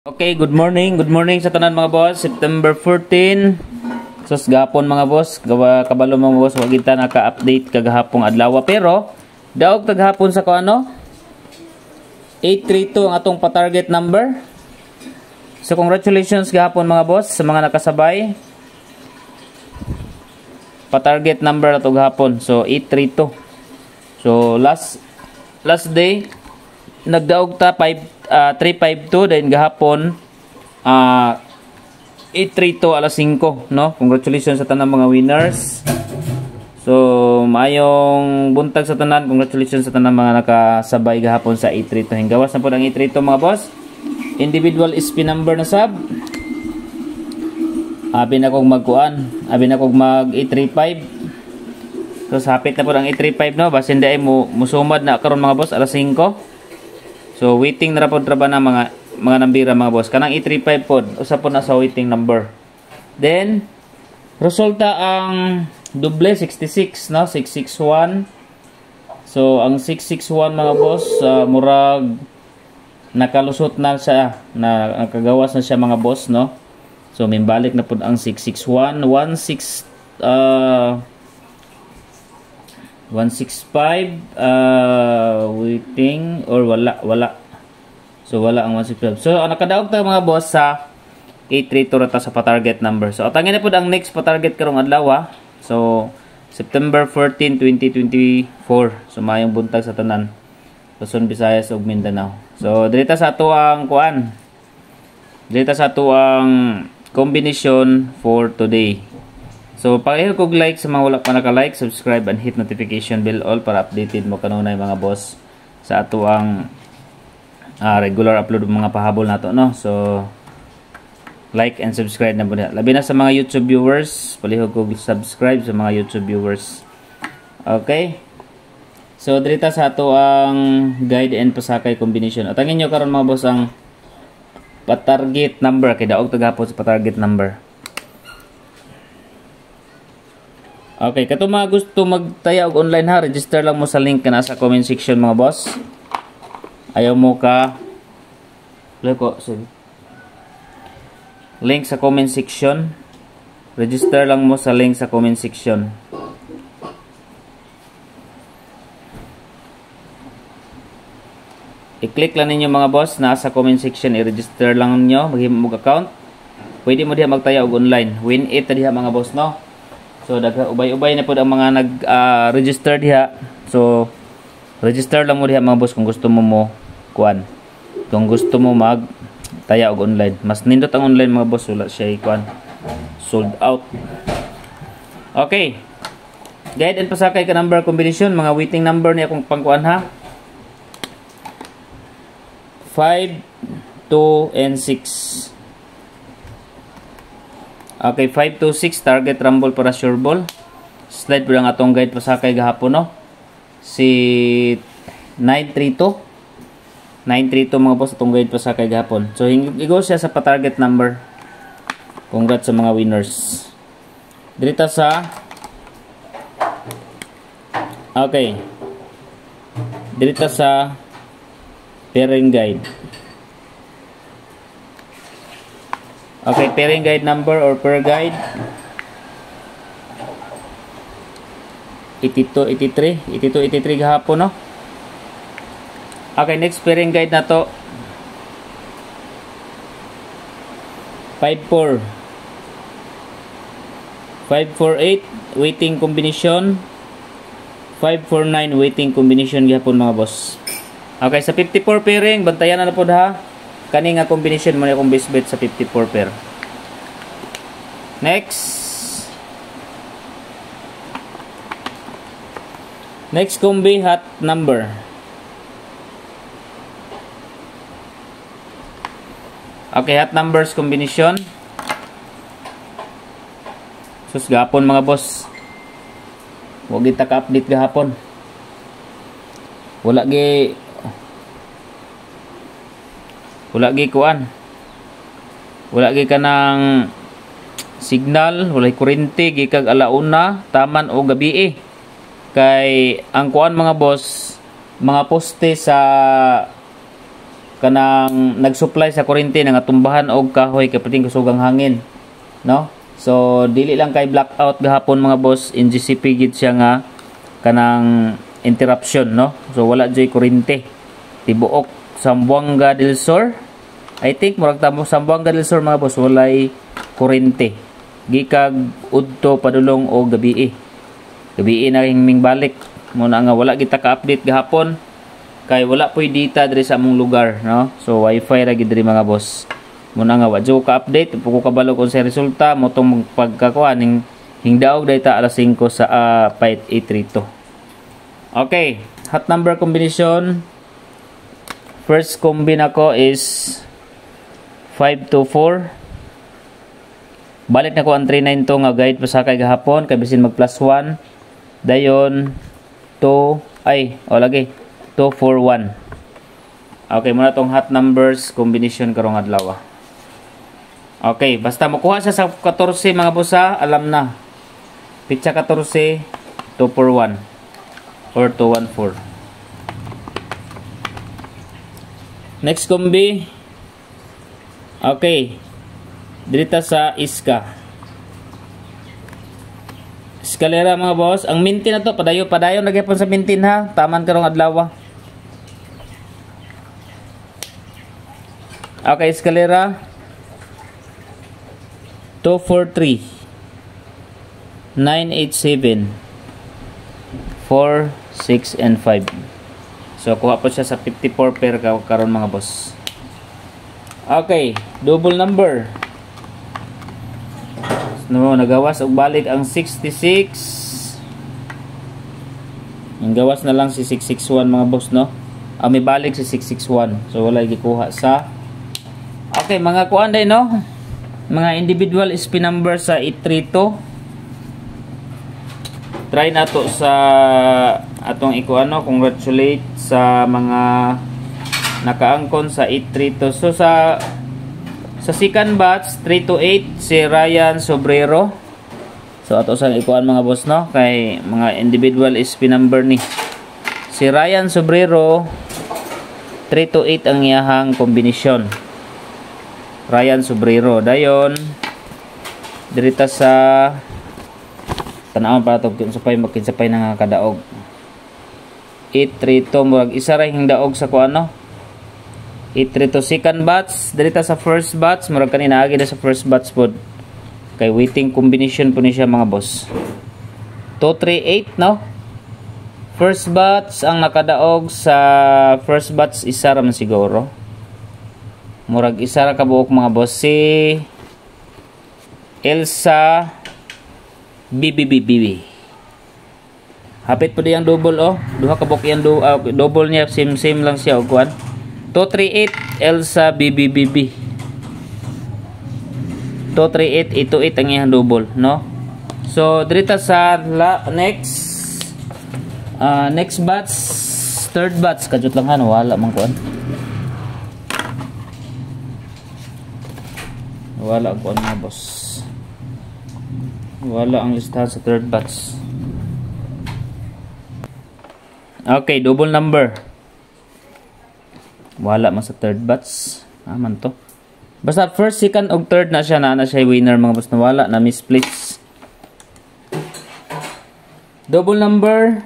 Okay, good morning. Good morning sa tanan mga boss. September 14. Sus gahapon mga boss. Kabalo mga boss, wag kita naka-update kagahapong adlaw. Pero daog taghapon sa kuano? 832 ang atong pa-target number. So congratulations gahapon mga boss sa mga nakasabay. Pa-target number ato gahapon. So 832. So last day nagdaog ta 352 then gahapon 832 alas 5, no? Congratulations sa tanang mga winners. So maayong buntag sa tanan. Congratulations sa tanang mga nakasabay gahapon sa 832. Hinggawas na po ang 832 mga boss. Individual SP number na sab. Abi na kog magkuan. Abi na kog mag 835. So hapit na po ang 835, no? Basin di ay musumad na karon mga boss alas 5. So waiting na rapod traba na mga nambira mga boss. Kanang 835 pod, usa po na sa waiting number. Then resulta ang double 66, no? 661. So ang 661 mga boss, murag nakalusot na siya, nakagawas na siya mga boss, no? So mimbalik na pod ang 661, 165 waiting or wala. So wala ang 165. So nakadaog ta mga boss sa 832 rata sa pa-target number. So atangin na pud ang next pa-target karong adlaw. So September 14, 2024. So mayong buntag sa tanan. Luzon, Visayas ug Mindanao. So dito sa ato ang kuan. Dito sa ato ang combination for today. So, pakiho kog like sa mga wala pa naka-like, subscribe and hit notification bell all para updated mo kanunay mga boss sa ato ang regular upload mga pahabol nato, no? So, like and subscribe na po na. Labi na sa mga YouTube viewers, pakiho kog subscribe sa mga YouTube viewers. Okay? So, dito sa ato ang guide and pasakay combination. Atangin nyo karon mga boss ang pa-target number kay daog tagapon sa pa-target number. Okay, kato mga gusto magtaya og online ha, register lang mo sa link na sa comment section mga boss. Ayaw mo ka link sa comment section. Register lang mo sa link sa comment section. I-click lang ninyo mga boss na sa comment section, i-register lang niyo, maghimo og account. Pwede mo diha magtaya og online. Win it diha mga boss, no? So ubay-ubay na po ang mga nag-register diha. So register lang mo diha mga boss kung gusto mo kuan. Kung gusto mo mag taya og online. Mas nindot ang online mga boss, wala siya kuan. Sold out. Okay. Guide and pasakay ka number combination, mga waiting number niya kung pangkuan ha. 5, 2 and 6. Okay, 526 target rumble para sure ball. Slide po lang atong guide pasakay gahapon, no? Si 932 mga boss atong guide pasakay gahapon. So igo siya sa pa-target number. Congrats sa mga winners. Dito sa dito sa pairing guide. Okay, pairing guide number or per guide 82, 83 gahapon, no? Okay, next pairing guide na to 54 548 waiting combination, 549 waiting combination gahapon mga boss. Okay, sa 54 pairing bantayan na po ha. Kani nga combination mo na akong base bet sa 54 pair. Next combi hot number. Okay, hot numbers combination. Sus gahapon mga boss. Huwag kita ka-update gahapon. Wala kuan. Wala gi kanang signal, walay kuryente gikag alauna, taman o gabi Kay ang kuan mga boss, mga poste sa kanang nagsupply sa kuryente nga tumbahan og kahoy kay pating kusugang hangin, no? So dili lang kay blackout gahapon mga boss, in GCP gid siya nga kanang interruption, no? So wala jay kuryente tibuok Zamboanga del Sur. I think murag tamo Zamboanga del Sur mga boss, walay kuryente gikag udto padulong o gabi na hingming balik mo na nga wala kita ka-update gahapon kay wala po'y data diri sa among lugar, no? So wifi ra gid diri mga boss. Muna nga wa jo ka update puko kabalo kung sa resulta mo tong pagkakuha ning hingdaog dayta alas 5 sa 5832. Okay, hot number combination. First combine ako is 524. Balik na ko ang 392 nga guide pasakay gahapon kay bisin mag plus 1. Dayon 241. Okay, muna tong hot numbers combination karong adlaw. Okay, basta makuha siya sa 14 mga bosa, alam na. Pitsa 14, 241 or 214. Next combi. Okay. Dito sa iska. Eskalera mga boss. Ang mintin na to, padayon nagyapon sa mintin ha. Taman karong adlaw. Okay, eskalera 243 987 4, 6, and 5. So kuha po siya sa 54 pair karon mga boss. Okay, double number. No, nagawas og balik ang 66. Ang gawas na lang si 661 mga boss, no? May balik si 661. So wala gikuha sa. Okay, mga kuan day, no? Mga individual SP number sa 832. Try na to sa atong ikuano, congratulate sa mga nakaangkon sa 832. So sa second batch 328 si Ryan Sobrero. So ato sa ikuan mga boss, no, kay mga individual SP number ni si Ryan Sobrero 328 ang iyahang kombinasyon. Ryan Sobrero dayon dirita sa tanawon para to kinsapay magkinsapay na nga kadaog 832 murag isa ra hing daog sa kuano 832 second batch dirita sa first batch murag kanina agi na sa first batch pod kay waiting combination po ni siya mga boss. 238 no, first batch ang nakadaog sa first batch isa ra man siguro murag isa ra ka buok mga boss si Elsa BBBB. Hapit po diyang double duha ka buok yang double niya same lang siya og kuan 238 Elsa BBBB 238 828 ang iyang double, no? So dirita sa next batch third batch kadjut lang han wala man kuan wala ang kuan mga boss, wala ang listahan sa third batch. Okay, double number wala man sa third batch man to. Basta first, second, og third na siya winner mga boss, na wala na misplace. Double number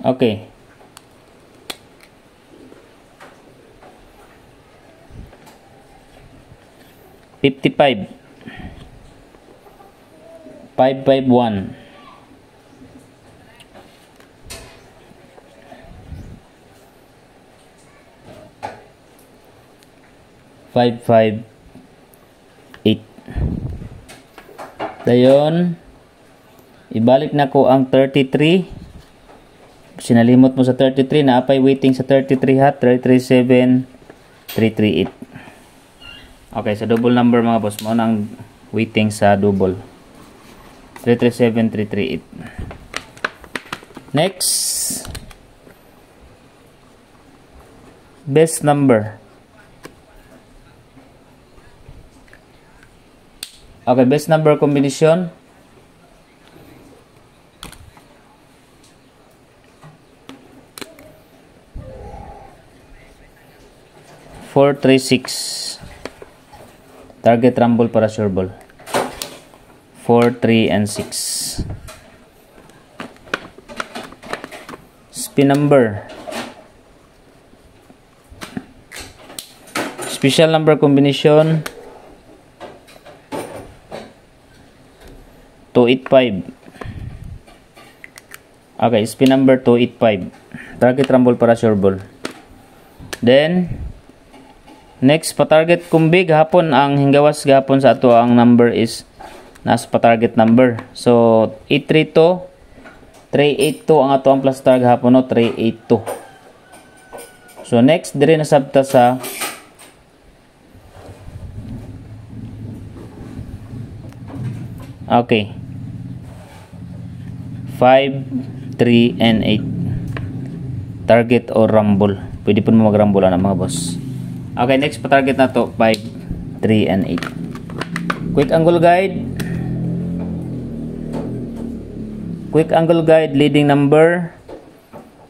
okay. $55 551 558. Dayon ibalik na ko ang 33. Sinalimot mo sa 33 na apay waiting sa 33 ha 337 338. Okay, sa double number mga boss mo nang waiting sa double 337 338. Next, best number Okay, best number combination. Four, three, six. Target rumble para sure ball. 4, 3, and 6. Spin number. Special number combination. 285. Okay, spin number 285. Target rumble para sure ball. Then next pa-target kumbig hapon ang hinggawas gahapon sa ato ang number is nasa pa-target number. So 832 382 ang ato ang plus target hapon no 382. So next dire na sabta sa okay 5, 3, and 8 target or rumble. Pwede po mo mag-rumble na mga boss. Okay, next pa target na to 5, 3, and 8. Quick angle guide. Quick angle guide leading number.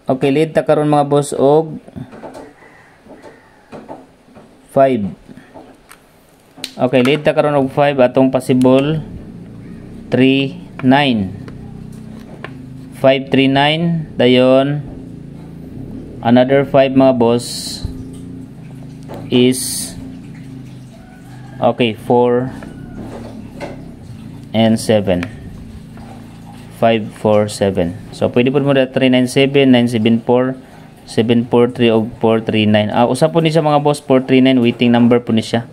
Okay, lead ta karon mga boss og 5. Okay, lead ta karon og 5 atong possible 3, 9. 5, 3, 9 dayon another 5 mga boss is okay 4 and 7 5, 4, 7. So pwede po mo da 397 974 743 og 439. Usa po ni siya mga boss 439 waiting number po ni siya.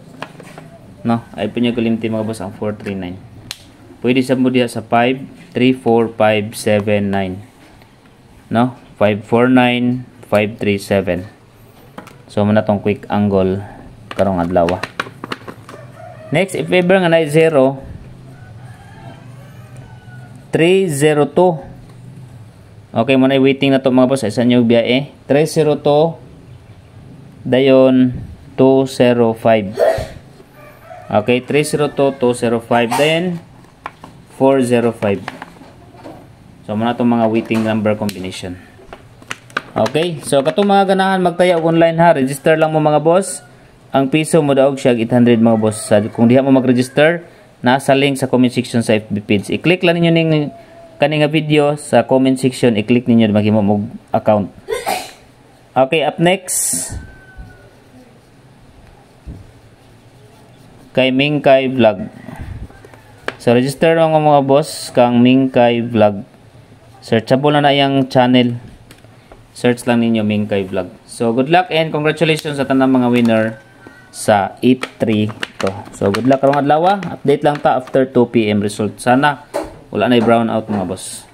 No, ay po niya kulimti mga boss ang 439. Pwede sa mo diha sa 5 3, 4, 5, 7, 9. No? 5, 4, 9, 5, 3, 7. So, muna tong quick angle karong adlaw. Next, if ever nga na 0, 302. Okay, muna waiting na to mga boss. Isa nyo biyahe. 302. Dayon, 205. Okay, 302, 205. Then, 405. So, muna itong mga waiting number combination. Okay. So, katong mga ganahan magtaya og online ha. Register lang mo mga boss. Ang piso mo daog siya 800 mga boss. Kung diha mo mag-register, nasa link sa comment section sa FB page. I-click lang ninyo ning kaninga video sa comment section. I-click ninyo maghimo mo account. Okay. Up next. Kay Mingkay Vlog. So, register lang mga boss kang Mingkay Vlog. Searchable na yung channel. Search lang ninyo Mingkay Vlog. So, good luck and congratulations sa tanang mga winner sa 8-3 to. So, good luck karong adlaw. Update lang ta after 2 PM result. Sana wala na i-brown out mga boss.